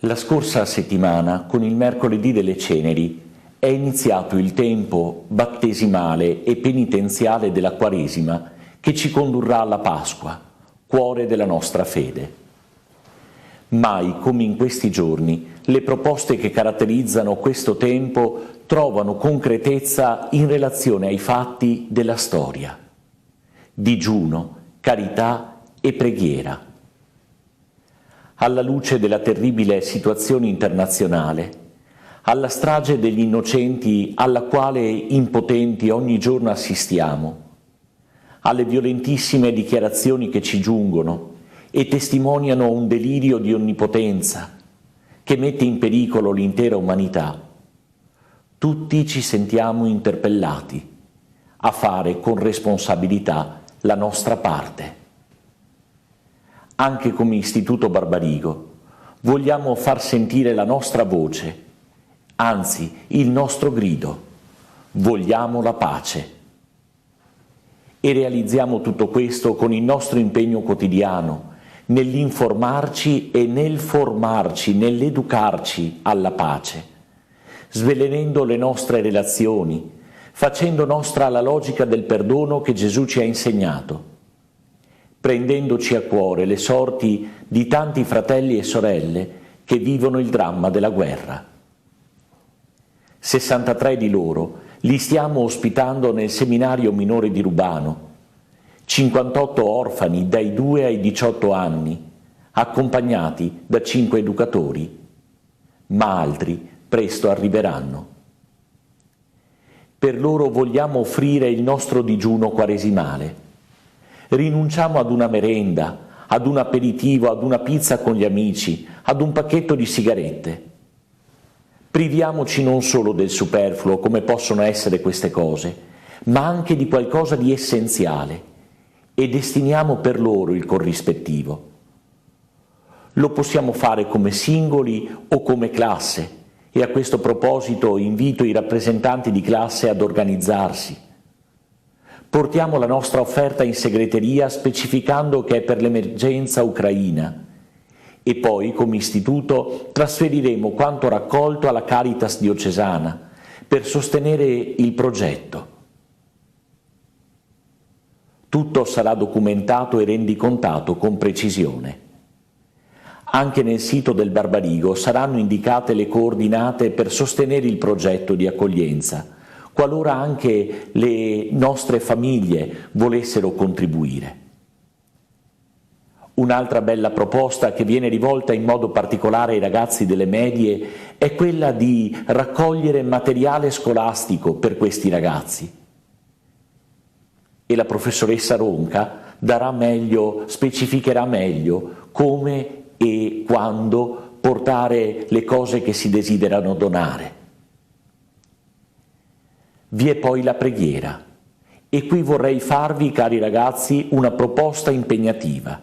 La scorsa settimana, con il mercoledì delle Ceneri, è iniziato il tempo battesimale e penitenziale della Quaresima che ci condurrà alla Pasqua, cuore della nostra fede. Mai come in questi giorni le proposte che caratterizzano questo tempo trovano concretezza in relazione ai fatti della storia. Digiuno, carità e preghiera. Alla luce della terribile situazione internazionale, alla strage degli innocenti alla quale impotenti ogni giorno assistiamo, alle violentissime dichiarazioni che ci giungono e testimoniano un delirio di onnipotenza che mette in pericolo l'intera umanità, tutti ci sentiamo interpellati a fare con responsabilità la nostra parte. Anche come Istituto Barbarigo vogliamo far sentire la nostra voce, anzi il nostro grido: vogliamo la pace. E realizziamo tutto questo con il nostro impegno quotidiano, nell'informarci e nel formarci, nell'educarci alla pace, svelenendo le nostre relazioni, facendo nostra la logica del perdono che Gesù ci ha insegnato, prendendoci a cuore le sorti di tanti fratelli e sorelle che vivono il dramma della guerra. 63 di loro li stiamo ospitando nel seminario minore di Rubano, 58 orfani dai 2 ai 18 anni, accompagnati da 5 educatori, ma altri presto arriveranno. Per loro vogliamo offrire il nostro digiuno quaresimale. Rinunciamo ad una merenda, ad un aperitivo, ad una pizza con gli amici, ad un pacchetto di sigarette. Priviamoci non solo del superfluo, come possono essere queste cose, ma anche di qualcosa di essenziale e destiniamo per loro il corrispettivo. Lo possiamo fare come singoli o come classe e a questo proposito invito i rappresentanti di classe ad organizzarsi. Portiamo la nostra offerta in segreteria specificando che è per l'emergenza ucraina e poi, come istituto, trasferiremo quanto raccolto alla Caritas diocesana per sostenere il progetto. Tutto sarà documentato e rendicontato con precisione. Anche nel sito del Barbarigo saranno indicate le coordinate per sostenere il progetto di accoglienza, qualora anche le nostre famiglie volessero contribuire. Un'altra bella proposta che viene rivolta in modo particolare ai ragazzi delle medie è quella di raccogliere materiale scolastico per questi ragazzi. E la professoressa Ronca specificherà meglio come e quando portare le cose che si desiderano donare. Vi è poi la preghiera e qui vorrei farvi, cari ragazzi, una proposta impegnativa.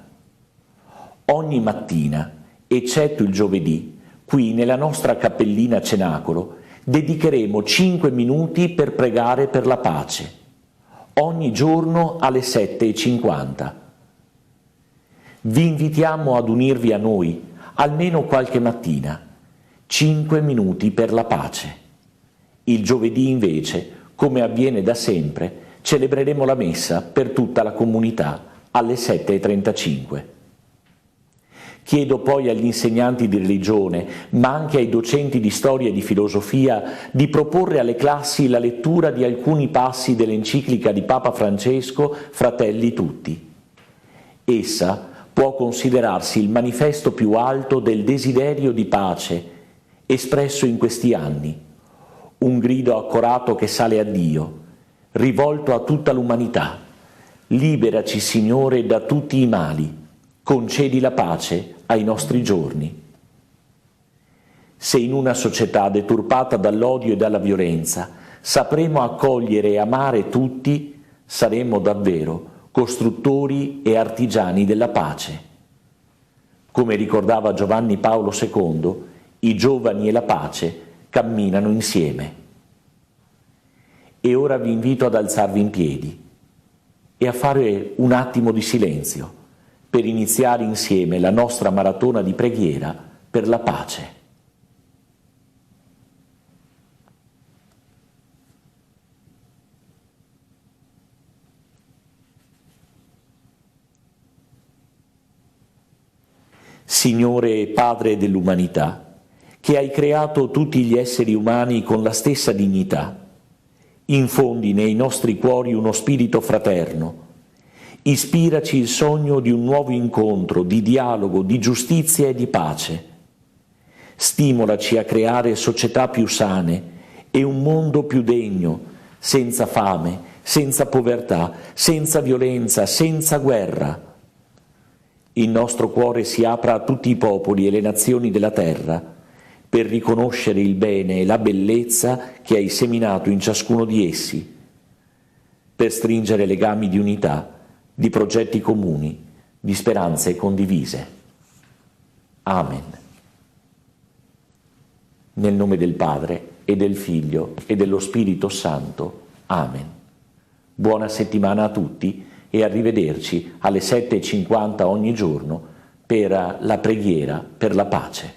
Ogni mattina, eccetto il giovedì, qui nella nostra cappellina Cenacolo, dedicheremo 5 minuti per pregare per la pace, ogni giorno alle 7:50. Vi invitiamo ad unirvi a noi, almeno qualche mattina, 5 minuti per la pace. Il giovedì invece, come avviene da sempre, celebreremo la messa per tutta la comunità alle 7:35. Chiedo poi agli insegnanti di religione, ma anche ai docenti di storia e di filosofia, di proporre alle classi la lettura di alcuni passi dell'enciclica di Papa Francesco Fratelli Tutti. Essa può considerarsi il manifesto più alto del desiderio di pace espresso in questi anni, un grido accorato che sale a Dio, rivolto a tutta l'umanità. Liberaci, Signore, da tutti i mali, concedi la pace ai nostri giorni. Se in una società deturpata dall'odio e dalla violenza sapremo accogliere e amare tutti, saremo davvero costruttori e artigiani della pace. Come ricordava Giovanni Paolo II, i giovani e la pace camminano insieme. E ora vi invito ad alzarvi in piedi e a fare un attimo di silenzio per iniziare insieme la nostra maratona di preghiera per la pace. Signore e Padre dell'umanità, che hai creato tutti gli esseri umani con la stessa dignità, infondi nei nostri cuori uno spirito fraterno, ispiraci il sogno di un nuovo incontro, di dialogo, di giustizia e di pace. Stimolaci a creare società più sane e un mondo più degno, senza fame, senza povertà, senza violenza, senza guerra. Il nostro cuore si apra a tutti i popoli e le nazioni della terra per riconoscere il bene e la bellezza che hai seminato in ciascuno di essi, per stringere legami di unità, di progetti comuni, di speranze condivise. Amen. Nel nome del Padre e del Figlio e dello Spirito Santo. Amen. Buona settimana a tutti e arrivederci alle 7:50 ogni giorno per la preghiera per la pace.